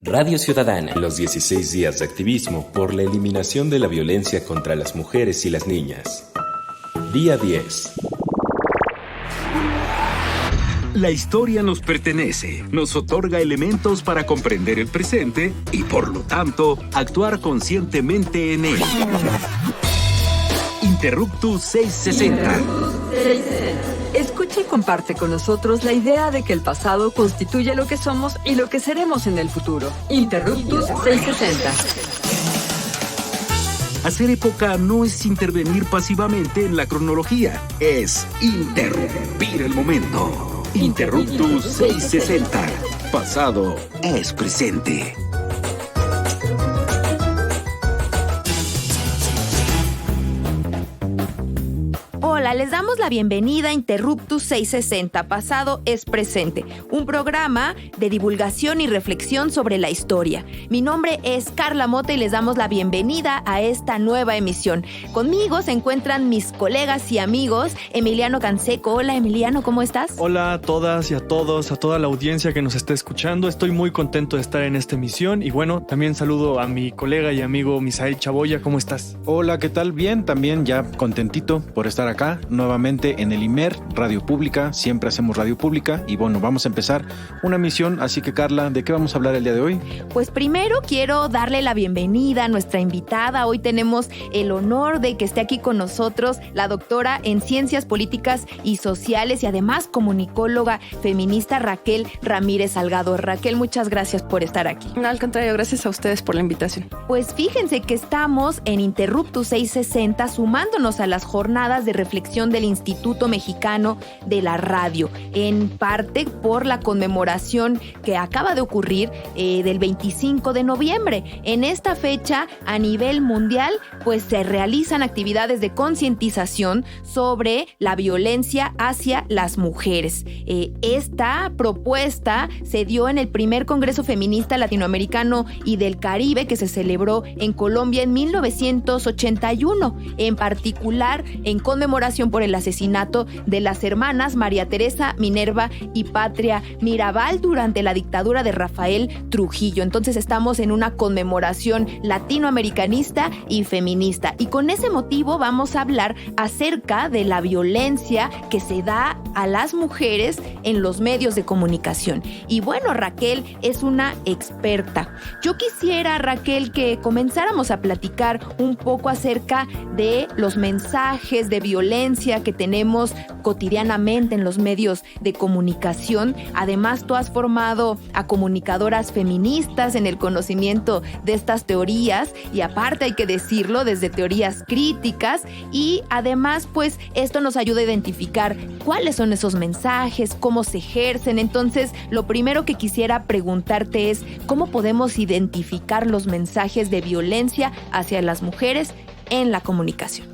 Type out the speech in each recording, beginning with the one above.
Radio Ciudadana. Los 16 días de activismo por la eliminación de la violencia contra las mujeres y las niñas. Día 10. La historia nos pertenece, nos otorga elementos para comprender el presente y, por lo tanto, actuar conscientemente en él. Interruptus 660. Escucha y comparte con nosotros la idea de que el pasado constituye lo que somos y lo que seremos en el futuro. Interruptus 660. Hacer época no es intervenir pasivamente en la cronología, es interrumpir el momento. Interruptus 660. Pasado es presente. Hola, les damos la bienvenida a Interruptus 660, Pasado es Presente, un programa de divulgación y reflexión sobre la historia. Mi nombre es Carla Mota y les damos la bienvenida a esta nueva emisión. Conmigo se encuentran mis colegas y amigos, Emiliano Canseco. Hola, Emiliano, ¿cómo estás? Hola a todas y a todos, a toda la audiencia que nos está escuchando. Estoy muy contento de estar en esta emisión y bueno, también saludo a mi colega y amigo Misael Chaboya. ¿Cómo estás? Hola, ¿qué tal? Bien, también ya contentito por estar acá nuevamente en el IMER, Radio Pública. Siempre hacemos Radio Pública y bueno, vamos a empezar una misión. Así que Carla, ¿de qué vamos a hablar el día de hoy? Pues primero quiero darle la bienvenida a nuestra invitada. Hoy tenemos el honor de que esté aquí con nosotros la doctora en Ciencias Políticas y Sociales y además comunicóloga feminista Raquel Ramírez Salgado. Raquel, muchas gracias por estar aquí. No, al contrario, gracias a ustedes por la invitación. Pues fíjense que estamos en Interruptus 660 sumándonos a las jornadas de reflexión del Instituto Mexicano de la Radio, en parte por la conmemoración que acaba de ocurrir del 25 de noviembre. En esta fecha, a nivel mundial, pues se realizan actividades de concientización sobre la violencia hacia las mujeres. Esta propuesta se dio en el primer Congreso Feminista Latinoamericano y del Caribe que se celebró en Colombia en 1981, en particular en conmemoración por el asesinato de las hermanas María Teresa, Minerva y Patria Mirabal durante la dictadura de Rafael Trujillo. Entonces estamos en una conmemoración latinoamericanista y feminista. Y con ese motivo vamos a hablar acerca de la violencia que se da a las mujeres en los medios de comunicación. Y bueno, Raquel es una experta. Yo quisiera, Raquel, que comenzáramos a platicar un poco acerca de los mensajes de violencia que tenemos cotidianamente en los medios de comunicación. Además, tú has formado a comunicadoras feministas en el conocimiento de estas teorías y aparte hay que decirlo desde teorías críticas y además pues esto nos ayuda a identificar cuáles son esos mensajes, cómo se ejercen. Entonces, lo primero que quisiera preguntarte es ¿cómo podemos identificar los mensajes de violencia hacia las mujeres en la comunicación?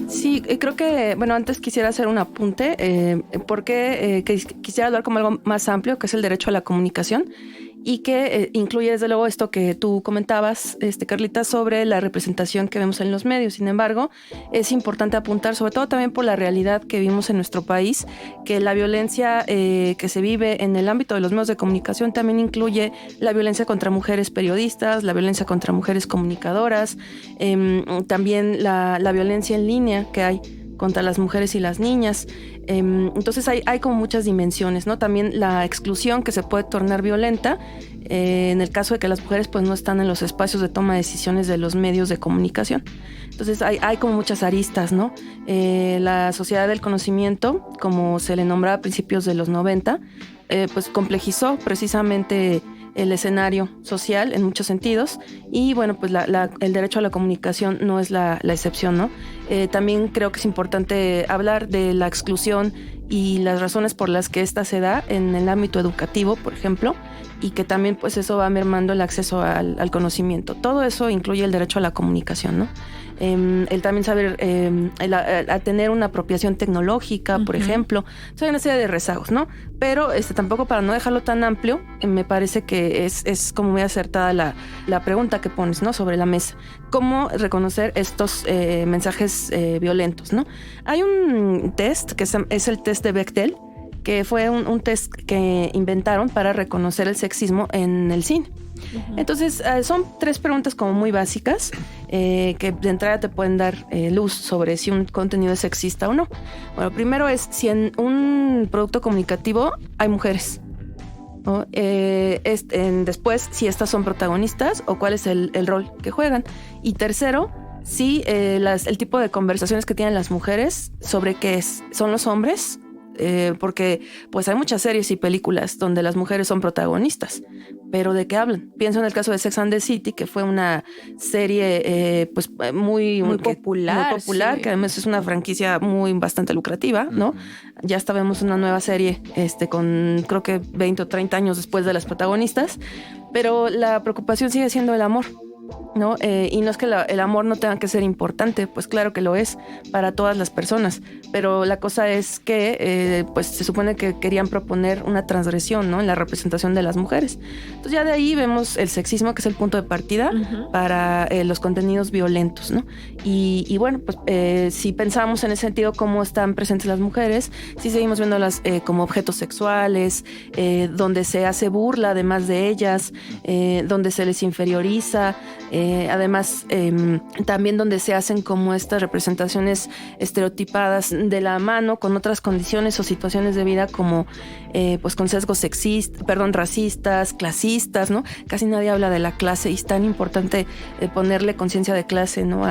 Sí, creo que, bueno, antes quisiera hacer un apunte, porque quisiera hablar como algo más amplio, que es el derecho a la comunicación, y que incluye desde luego esto que tú comentabas, Carlita, sobre la representación que vemos en los medios. Sin embargo, es importante apuntar, sobre todo también por la realidad que vivimos en nuestro país, que la violencia que se vive en el ámbito de los medios de comunicación también incluye la violencia contra mujeres periodistas, la violencia contra mujeres comunicadoras, también la violencia en línea que hay contra las mujeres y las niñas. Entonces hay como muchas dimensiones, ¿no? También la exclusión que se puede tornar violenta en el caso de que las mujeres pues no están en los espacios de toma de decisiones de los medios de comunicación. Entonces hay como muchas aristas, ¿no? La sociedad del conocimiento, como se le nombraba a principios de los 90, pues complejizó precisamente el escenario social en muchos sentidos y bueno, pues el derecho a la comunicación no es la excepción, ¿no? También creo que es importante hablar de la exclusión y las razones por las que esta se da en el ámbito educativo, por ejemplo, y que también pues eso va mermando el acceso al conocimiento. Todo eso incluye el derecho a la comunicación, ¿no? El también saber a tener una apropiación tecnológica, por ejemplo. Hay una serie de rezagos, ¿no? Pero tampoco, para no dejarlo tan amplio, me parece que es como muy acertada la pregunta que pones, ¿no? Sobre la mesa. ¿Cómo reconocer estos mensajes violentos, ¿no? Hay un test que es el test de Bechdel, que fue un test que inventaron para reconocer el sexismo en el cine. Entonces, son 3 preguntas como muy básicas que de entrada te pueden dar luz sobre si un contenido es sexista o no. Bueno, primero es si en un producto comunicativo hay mujeres, ¿no? Después, si estas son protagonistas o cuál es el rol que juegan. Y tercero, si el tipo de conversaciones que tienen las mujeres sobre qué son los hombres, porque pues hay muchas series y películas donde las mujeres son protagonistas, pero ¿de qué hablan? Pienso en el caso de Sex and the City, que fue una serie pues muy popular, sí. Que además es una franquicia bastante lucrativa, ¿no? Ya hasta vemos una nueva serie con creo que 20 o 30 años después de las protagonistas, pero la preocupación sigue siendo el amor, ¿no? Y no es que el amor no tenga que ser importante, pues claro que lo es para todas las personas, pero la cosa es que pues se supone que querían proponer una transgresión, ¿no? En la representación de las mujeres. Entonces ya de ahí vemos el sexismo, que es el punto de partida para los contenidos violentos, ¿no? Y bueno, pues si pensamos en ese sentido cómo están presentes las mujeres, sí seguimos viéndolas como objetos sexuales, donde se hace burla además de ellas, donde se les inferioriza, además también donde se hacen como estas representaciones estereotipadas de la mano con otras condiciones o situaciones de vida como pues con sesgos racistas, clasistas, ¿no? Casi nadie habla de la clase y es tan importante ponerle conciencia de clase, ¿no?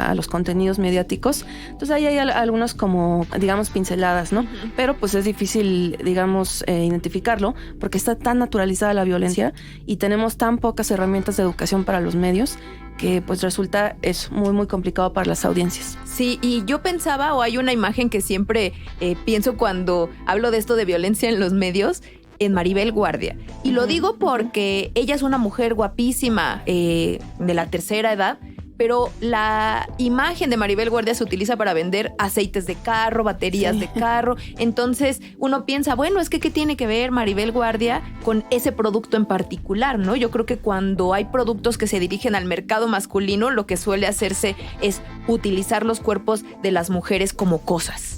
a los contenidos mediáticos. Entonces ahí hay algunos como, digamos, pinceladas, ¿no? Pero pues es difícil, digamos, identificarlo porque está tan naturalizada la violencia y tenemos tan pocas herramientas de educación para los medios que pues resulta eso muy muy complicado para las audiencias. Sí, y yo pensaba, o hay una imagen que siempre pienso cuando hablo de esto de violencia en los medios, en Maribel Guardia. Y lo digo porque ella es una mujer guapísima de la tercera edad, pero la imagen de Maribel Guardia se utiliza para vender aceites de carro, baterías de carro. Entonces uno piensa, bueno, es que ¿qué tiene que ver Maribel Guardia con ese producto en particular, ¿no? Yo creo que cuando hay productos que se dirigen al mercado masculino, lo que suele hacerse es utilizar los cuerpos de las mujeres como cosas.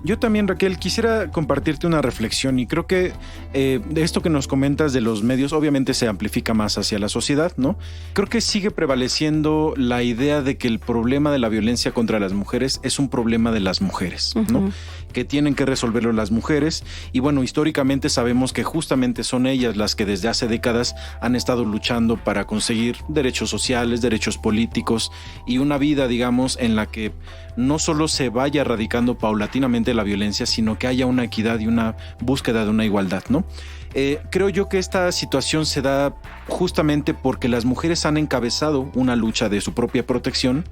Yo también, Raquel, quisiera compartirte una reflexión y creo que de esto que nos comentas de los medios obviamente se amplifica más hacia la sociedad, ¿no? Creo que sigue prevaleciendo la idea de que el problema de la violencia contra las mujeres es un problema de las mujeres, ¿no? Que tienen que resolverlo las mujeres y bueno, históricamente sabemos que justamente son ellas las que desde hace décadas han estado luchando para conseguir derechos sociales, derechos políticos y una vida, digamos, en la que no solo se vaya erradicando paulatinamente la violencia, sino que haya una equidad y una búsqueda de una igualdad, ¿no? Creo yo que esta situación se da justamente porque las mujeres han encabezado una lucha de su propia protección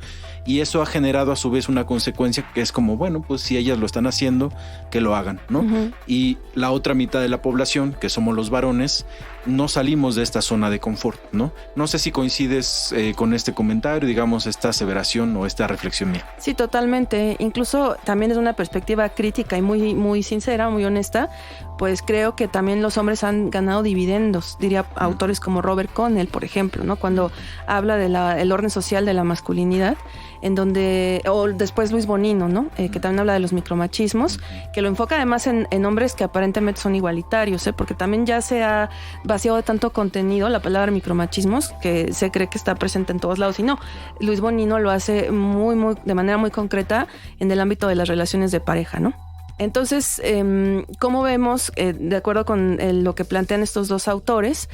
y eso ha generado a su vez una consecuencia que es como, bueno, pues si ellas lo están haciendo, que lo hagan, ¿no? Y la otra mitad de la población, que somos los varones, no salimos de esta zona de confort, ¿no? No sé si coincides con este comentario, digamos, esta aseveración o esta reflexión mía. Sí, totalmente. Incluso también desde una perspectiva crítica y muy, muy sincera, muy honesta, pues creo que también los hombres han ganado dividendos, diría autores como Robert Connell, por ejemplo, ¿no? Cuando habla del orden social de la masculinidad, en donde, o después Luis Bonino, ¿no? Que también habla de los micromachismos, que lo enfoca además en hombres que aparentemente son igualitarios, porque también ya se ha vaciado de tanto contenido la palabra micromachismos que se cree que está presente en todos lados y no. Luis Bonino lo hace de manera muy concreta en el ámbito de las relaciones de pareja, ¿no? Entonces, ¿cómo vemos, de acuerdo con lo que plantean estos dos autores,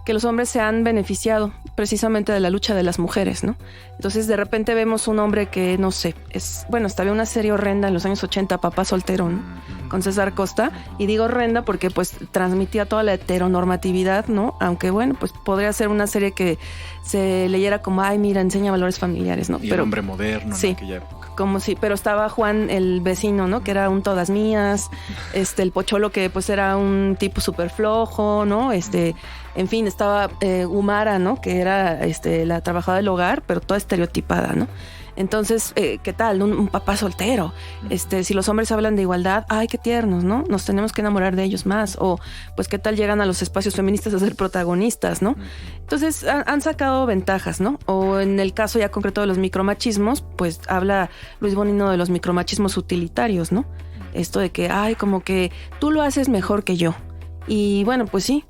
que los hombres se han beneficiado precisamente de la lucha de las mujeres, ¿no? Entonces, de repente vemos un hombre que, no sé, hasta había una serie horrenda en los años 80, Papá Soltero, ¿no? Con César Costa, y digo horrenda porque pues transmitía toda la heteronormatividad, ¿no? Aunque bueno, pues podría ser una serie que se leyera como, ay, mira, enseña valores familiares, ¿no? Y el hombre moderno, sí, en aquella época. Como si, pero estaba Juan, el vecino, ¿no? Que era un todas mías, el Pocholo, que pues era un tipo súper flojo, ¿no? En fin, estaba Humara, ¿no? Que era la trabajadora del hogar, pero toda estereotipada, ¿no? Entonces, ¿qué tal? Un papá soltero. Si los hombres hablan de igualdad, ay, qué tiernos, ¿no? Nos tenemos que enamorar de ellos más. O, pues, ¿qué tal llegan a los espacios feministas a ser protagonistas, ¿no? Entonces, han sacado ventajas, ¿no? O en el caso ya concreto de los micromachismos, pues, habla Luis Bonino de los micromachismos utilitarios, ¿no? Esto de que, ay, como que tú lo haces mejor que yo. Y bueno, pues sí,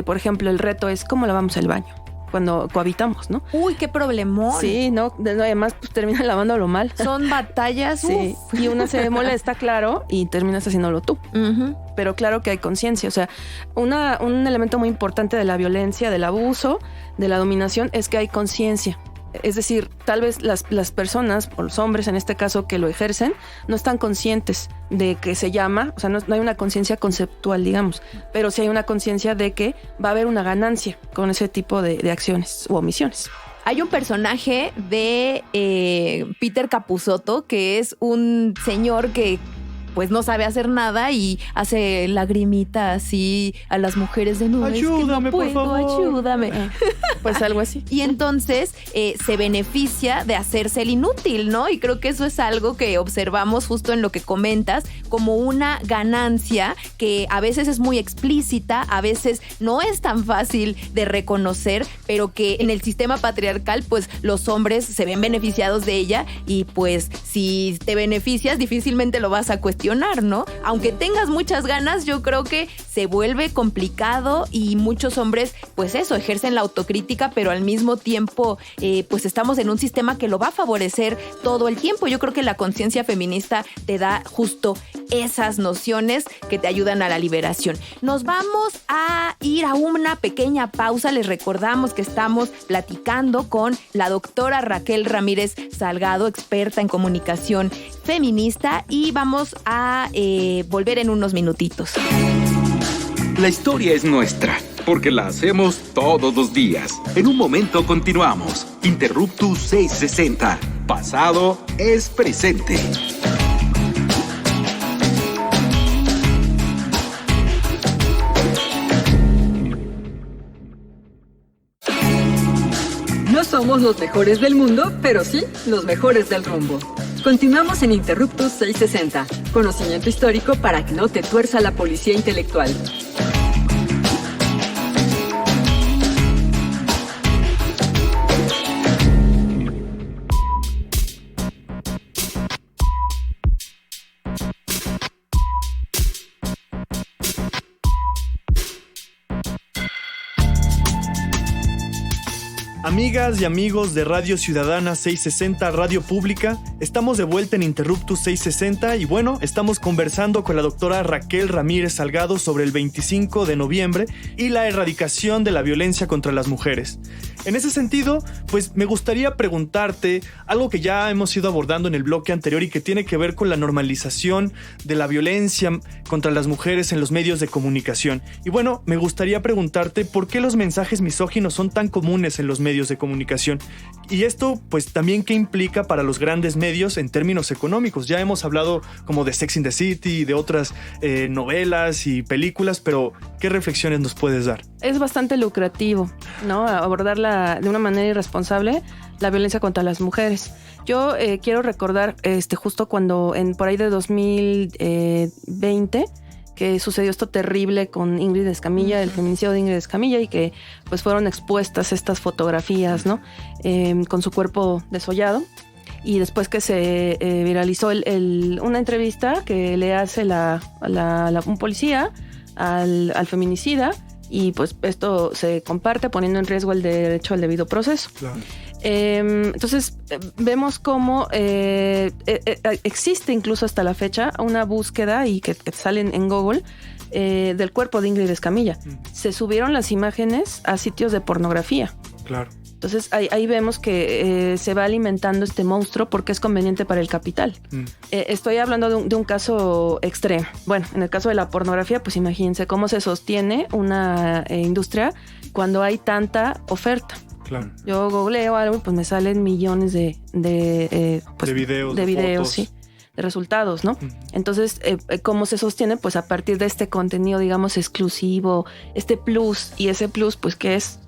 por ejemplo, el reto es cómo lavamos el baño cuando cohabitamos, ¿no? Uy, qué problemón. Sí, no, además pues terminan lavándolo mal. Son batallas. Sí, y una se molesta, claro, y terminas haciéndolo tú. Uh-huh. Pero claro que hay conciencia. O sea, un elemento muy importante de la violencia, del abuso, de la dominación, es que hay conciencia. Es decir, tal vez las personas, o los hombres en este caso que lo ejercen, no están conscientes de que se llama, o sea, no hay una conciencia conceptual, digamos, pero sí hay una conciencia de que va a haber una ganancia con ese tipo de acciones u omisiones. Hay un personaje de Peter Capusotto que es un señor que pues no sabe hacer nada y hace lagrimita así a las mujeres de no, ayúdame, es que no puedo, por favor. Ayúdame. Pues algo así. Y entonces se beneficia de hacerse el inútil, ¿no? Y creo que eso es algo que observamos justo en lo que comentas, como una ganancia que a veces es muy explícita, a veces no es tan fácil de reconocer, pero que en el sistema patriarcal, pues los hombres se ven beneficiados de ella y pues si te beneficias, difícilmente lo vas a cuestionar, ¿no? Aunque tengas muchas ganas, yo creo que se vuelve complicado y muchos hombres, pues eso, ejercen la autocrítica, pero al mismo tiempo, pues estamos en un sistema que lo va a favorecer todo el tiempo. Yo creo que la conciencia feminista te da justo esas nociones que te ayudan a la liberación. Nos vamos a ir a una pequeña pausa. Les recordamos que estamos platicando con la doctora Raquel Ramírez Salgado, experta en comunicación feminista, y vamos a volver en unos minutitos. La historia es nuestra, porque la hacemos todos los días. En un momento continuamos. Interruptus 660. Pasado es presente. No somos los mejores del mundo, pero sí los mejores del rumbo. Continuamos en Interruptus 660. Conocimiento histórico para que no te tuerza la policía intelectual. Amigas y amigos de Radio Ciudadana 660, Radio Pública, estamos de vuelta en Interruptus 660 y bueno, estamos conversando con la doctora Raquel Ramírez Salgado sobre el 25 de noviembre y la erradicación de la violencia contra las mujeres. En ese sentido, pues me gustaría preguntarte algo que ya hemos ido abordando en el bloque anterior y que tiene que ver con la normalización de la violencia contra las mujeres en los medios de comunicación. Y bueno, me gustaría preguntarte por qué los mensajes misóginos son tan comunes en los medios de comunicación. Y esto, pues también qué implica para los grandes medios en términos económicos. Ya hemos hablado como de Sex and the City, de otras novelas y películas, pero ¿qué reflexiones nos puedes dar? Es bastante lucrativo, ¿no? Abordarla de una manera irresponsable, la violencia contra las mujeres. Yo quiero recordar justo cuando por ahí de 2020 que sucedió esto terrible con Ingrid Escamilla, el feminicidio de Ingrid Escamilla, y que pues fueron expuestas estas fotografías, ¿no? Con su cuerpo desollado. Y después que se viralizó una entrevista que le hace un policía al feminicida, y pues esto se comparte poniendo en riesgo el derecho al debido proceso. Claro. Entonces vemos cómo existe incluso hasta la fecha una búsqueda y que sale en Google del cuerpo de Ingrid Escamilla. Se subieron las imágenes a sitios de pornografía. Claro. Entonces ahí vemos que se va alimentando este monstruo porque es conveniente para el capital. Estoy hablando de un caso extremo. Bueno, en el caso de la pornografía, pues imagínense cómo se sostiene una industria cuando hay tanta oferta. Claro. Yo googleo algo, pues me salen millones de videos, fotos, sí, de resultados, ¿no? Entonces, ¿cómo se sostiene? Pues a partir de este contenido, digamos, exclusivo, este plus, y ese plus, pues que es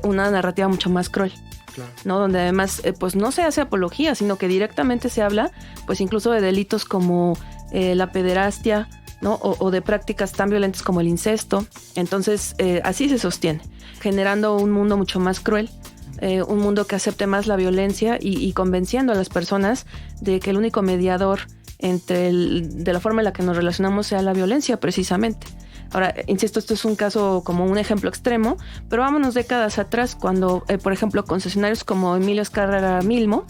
una narrativa mucho más cruel. Claro. ¿No? Donde además, pues no se hace apología, sino que directamente se habla, pues incluso de delitos como la pederastia, ¿no? O de prácticas tan violentas como el incesto. Entonces, así se sostiene, generando un mundo mucho más cruel, un mundo que acepte más la violencia y convenciendo a las personas de que el único mediador de la forma en la que nos relacionamos sea la violencia, precisamente. Ahora, insisto, esto es un caso como un ejemplo extremo, pero vámonos décadas atrás cuando, por ejemplo, concesionarios como Emilio Azcárraga Milmo,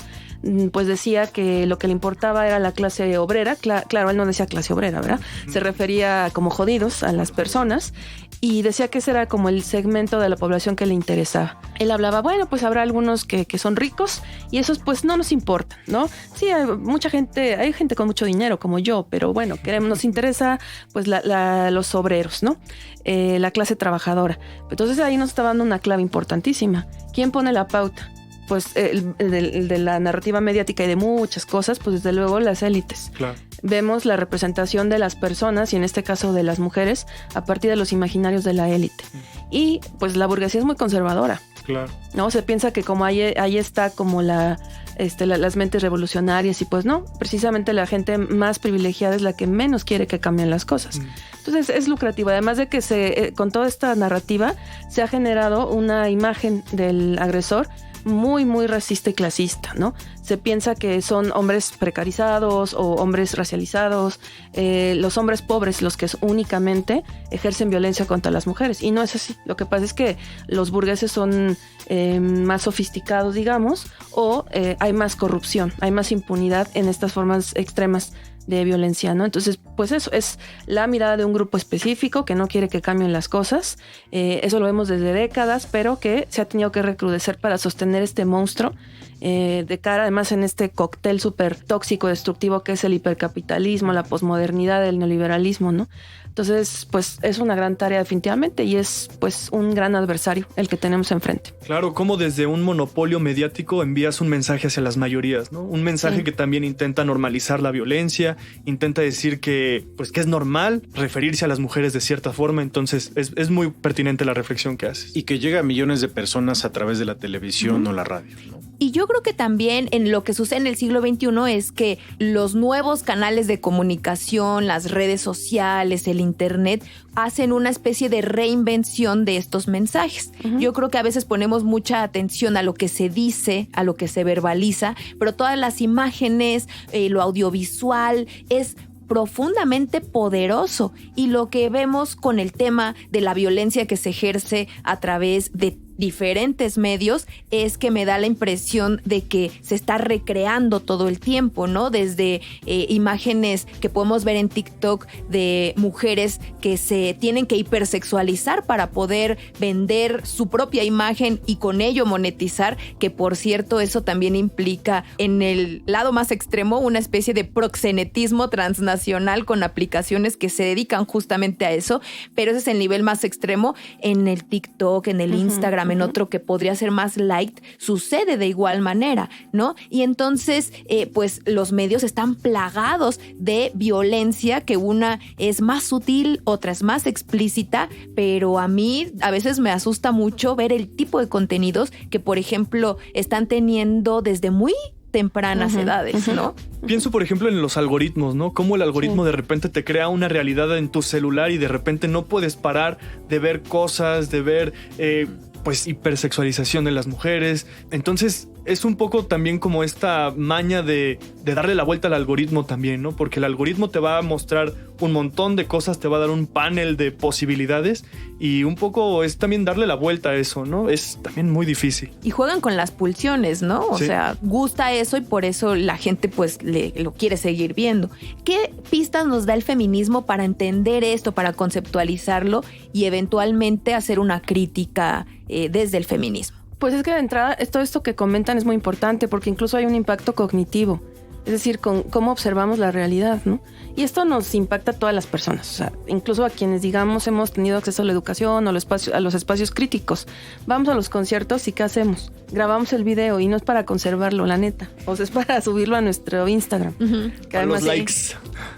pues decía que lo que le importaba era la clase obrera. Claro, él no decía clase obrera, ¿verdad? Se refería como jodidos a las personas y decía que ese era como el segmento de la población que le interesaba. Él hablaba, bueno, pues habrá algunos que son ricos y esos pues no nos importan, ¿no? Sí, hay gente con mucho dinero como yo, pero bueno, nos interesa pues los obreros, ¿no? La clase trabajadora. Entonces ahí nos está dando una clave importantísima. ¿Quién pone la pauta? Pues el de la narrativa mediática y de muchas cosas, pues desde luego las élites. Claro. Vemos la representación de las personas y en este caso de las mujeres a partir de los imaginarios de la élite. Y pues la burguesía es muy conservadora. Claro. ¿No? Se piensa que como ahí está como las mentes revolucionarias y pues no, precisamente la gente más privilegiada es la que menos quiere que cambien las cosas. Entonces es lucrativo, además de que con toda esta narrativa se ha generado una imagen del agresor muy, muy racista y clasista, ¿no? Se piensa que son hombres precarizados o hombres racializados, los hombres pobres los que únicamente ejercen violencia contra las mujeres. Y no es así. Lo que pasa es que los burgueses son más sofisticados, digamos, o hay más corrupción, hay más impunidad en estas formas extremas de violencia, ¿no? Entonces, pues eso es la mirada de un grupo específico que no quiere que cambien las cosas. Eso lo vemos desde décadas, pero que se ha tenido que recrudecer para sostener este monstruo de cara, además, en este cóctel súper tóxico, destructivo que es el hipercapitalismo, la posmodernidad, el neoliberalismo, ¿no? Entonces, pues es una gran tarea definitivamente y es pues un gran adversario el que tenemos enfrente. Claro, como desde un monopolio mediático envías un mensaje hacia las mayorías, ¿no? Un mensaje que también intenta normalizar la violencia, intenta decir que es normal referirse a las mujeres de cierta forma, entonces es muy pertinente la reflexión que haces. Y que llega a millones de personas a través de la televisión o la radio, ¿no? Y yo creo que también en lo que sucede en el siglo XXI es que los nuevos canales de comunicación, las redes sociales, el internet, hacen una especie de reinvención de estos mensajes. Yo creo que a veces ponemos mucha atención a lo que se dice, a lo que se verbaliza, pero todas las imágenes, lo audiovisual es profundamente poderoso. Y lo que vemos con el tema de la violencia que se ejerce a través de diferentes medios es que me da la impresión de que se está recreando todo el tiempo, ¿no? Desde imágenes que podemos ver en TikTok de mujeres que se tienen que hipersexualizar para poder vender su propia imagen y con ello monetizar, que por cierto eso también implica en el lado más extremo una especie de proxenetismo transnacional con aplicaciones que se dedican justamente a eso, pero ese es el nivel más extremo en el TikTok, en el Instagram, en otro que podría ser más light, sucede de igual manera, ¿no? Y entonces, pues los medios están plagados de violencia, que una es más sutil, otra es más explícita, pero a mí a veces me asusta mucho ver el tipo de contenidos que, por ejemplo, están teniendo desde muy tempranas edades, ¿no? Pienso, por ejemplo, en los algoritmos, ¿no? Cómo el algoritmo de repente te crea una realidad en tu celular y de repente no puedes parar de ver cosas, de ver hipersexualización de las mujeres. Entonces es un poco también como esta maña de darle la vuelta al algoritmo también, ¿no? Porque el algoritmo te va a mostrar un montón de cosas, te va a dar un panel de posibilidades y un poco es también darle la vuelta a eso, ¿no? Es también muy difícil. Y juegan con las pulsiones, ¿no? O sea, gusta eso y por eso la gente pues lo quiere seguir viendo. ¿Qué pistas nos da el feminismo para entender esto, para conceptualizarlo y eventualmente hacer una crítica desde el feminismo? Pues es que de entrada, todo esto que comentan es muy importante porque incluso hay un impacto cognitivo, es decir, con cómo observamos la realidad, ¿no? Y esto nos impacta a todas las personas, o sea, incluso a quienes, digamos, hemos tenido acceso a la educación o a los espacios críticos. Vamos a los conciertos y ¿qué hacemos? Grabamos el video y no es para conservarlo, la neta. O sea, es para subirlo a nuestro Instagram. Que además, los likes.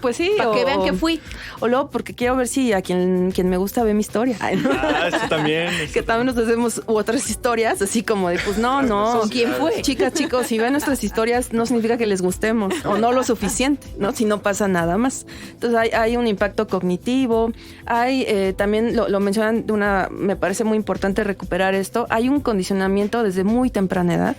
Pues sí. Para que vean que fui. O luego porque quiero ver si a quien me gusta ve mi historia. Eso también. Que también nos hacemos otras historias, así como de, pues no. ¿Con quién fue? Chicas, chicos, si ven nuestras historias no significa que les gustemos o no lo suficiente, ¿no? Si no pasa nada más. Entonces hay un impacto cognitivo, hay también, lo mencionan me parece muy importante recuperar esto, hay un condicionamiento desde muy muy temprana edad,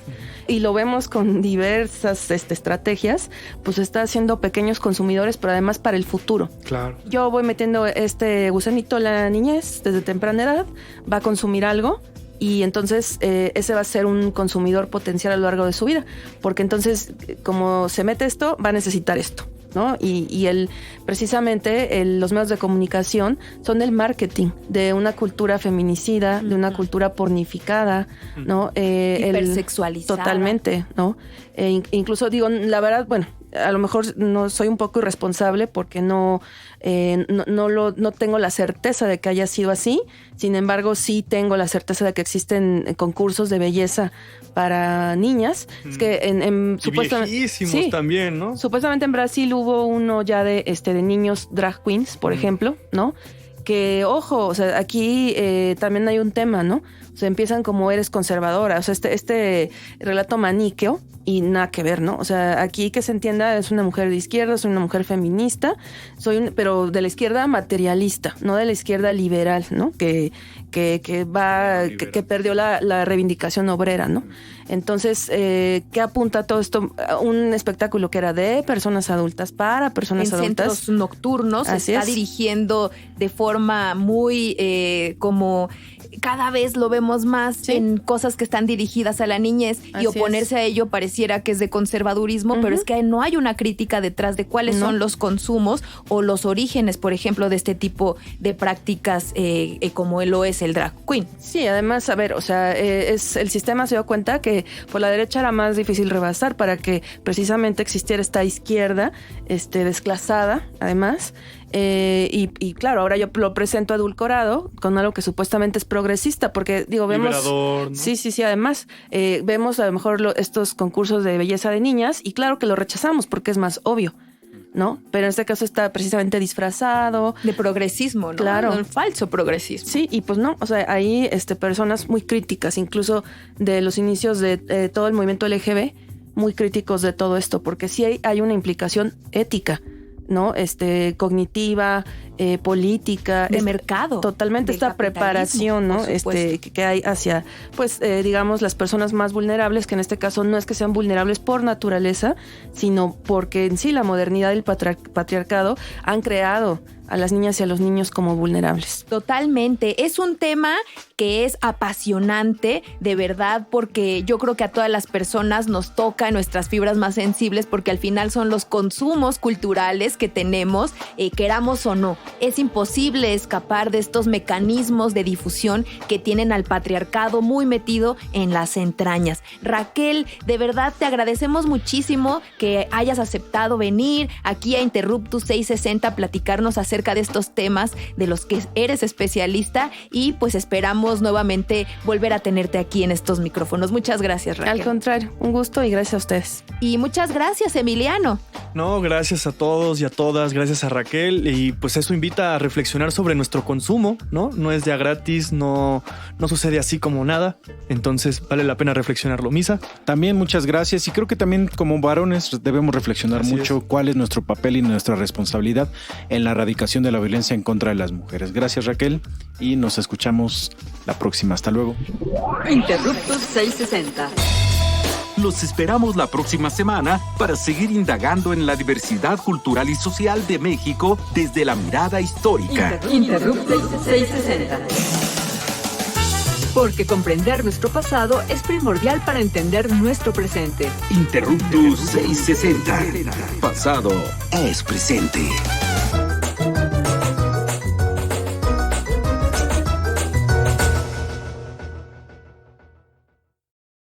y lo vemos con diversas estrategias, pues está haciendo pequeños consumidores, pero además para el futuro. Claro. Yo voy metiendo este gusanito a la niñez desde temprana edad, va a consumir algo, y entonces ese va a ser un consumidor potencial a lo largo de su vida, porque entonces como se mete esto, va a necesitar esto, ¿no? Y precisamente los medios de comunicación son el marketing de una cultura feminicida, de una cultura pornificada, ¿no? Hipersexualizada. Totalmente, ¿no? Incluso digo, la verdad, bueno, a lo mejor no soy un poco irresponsable porque no tengo la certeza de que haya sido así. Sin embargo, sí tengo la certeza de que existen concursos de belleza para niñas. Es que viejísimos también, ¿no? Supuestamente en Brasil hubo uno ya de niños drag queens, por ejemplo, ¿no? Que, ojo, o sea, aquí también hay un tema, ¿no? O sea, empiezan como eres conservadora, o sea, este relato maniqueo y nada que ver, ¿no? O sea, aquí que se entienda, es una mujer de izquierda, soy una mujer feminista, pero de la izquierda materialista, no de la izquierda liberal, ¿no? Que perdió la reivindicación obrera, ¿no? Entonces, ¿qué apunta todo esto? Un espectáculo que era de personas adultas para personas adultas. En centros nocturnos se está dirigiendo de forma muy como cada vez lo vemos más en cosas que están dirigidas a la niñez y oponerse a ello pareciera que es de conservadurismo, pero es que no hay una crítica detrás de cuáles son los consumos o los orígenes, por ejemplo, de este tipo de prácticas como lo es el drag queen. Sí, además, a ver, o sea, el sistema se dio cuenta que por la derecha era más difícil rebasar para que precisamente existiera esta izquierda desclasada, además. Y claro, ahora yo lo presento edulcorado con algo que supuestamente es progresista, porque digo, vemos... Liberador, ¿no? Sí, además, vemos a lo mejor estos concursos de belleza de niñas y claro que lo rechazamos porque es más obvio, ¿no? Pero en este caso está precisamente disfrazado. De progresismo, ¿no? Claro. Un falso progresismo. Sí, y pues no, o sea, hay personas muy críticas, incluso de los inicios de todo el movimiento LGB, muy críticos de todo esto, porque sí hay una implicación ética, ¿no? Cognitiva, política, de mercado, totalmente esta preparación, ¿no? Que hay hacia, pues, digamos, las personas más vulnerables, que en este caso no es que sean vulnerables por naturaleza, sino porque en sí la modernidad y el patriarcado han creado a las niñas y a los niños como vulnerables. Totalmente. Es un tema que es apasionante, de verdad, porque yo creo que a todas las personas nos toca nuestras fibras más sensibles, porque al final son los consumos culturales que tenemos, queramos o no. Es imposible escapar de estos mecanismos de difusión que tienen al patriarcado muy metido en las entrañas. Raquel, de verdad te agradecemos muchísimo que hayas aceptado venir aquí a Interruptus 660 a platicarnos acerca de estos temas de los que eres especialista y pues esperamos nuevamente volver a tenerte aquí en estos micrófonos. Muchas gracias, Raquel. Al contrario, un gusto y gracias a ustedes. Y muchas gracias, Emiliano. No, gracias a todos y a todas, gracias a Raquel, y pues eso invita a reflexionar sobre nuestro consumo, ¿no? No es ya gratis, no sucede así como nada, entonces vale la pena reflexionarlo. Misa. También muchas gracias, y creo que también como varones debemos reflexionar Así mucho es. Cuál es nuestro papel y nuestra responsabilidad en la erradicación de la violencia en contra de las mujeres. Gracias, Raquel, y nos escuchamos la próxima. Hasta luego. Interruptus 660. Los esperamos la próxima semana para seguir indagando en la diversidad cultural y social de México desde la mirada histórica. Interruptus 660. Porque comprender nuestro pasado es primordial para entender nuestro presente. Interruptus 660. Pasado es presente.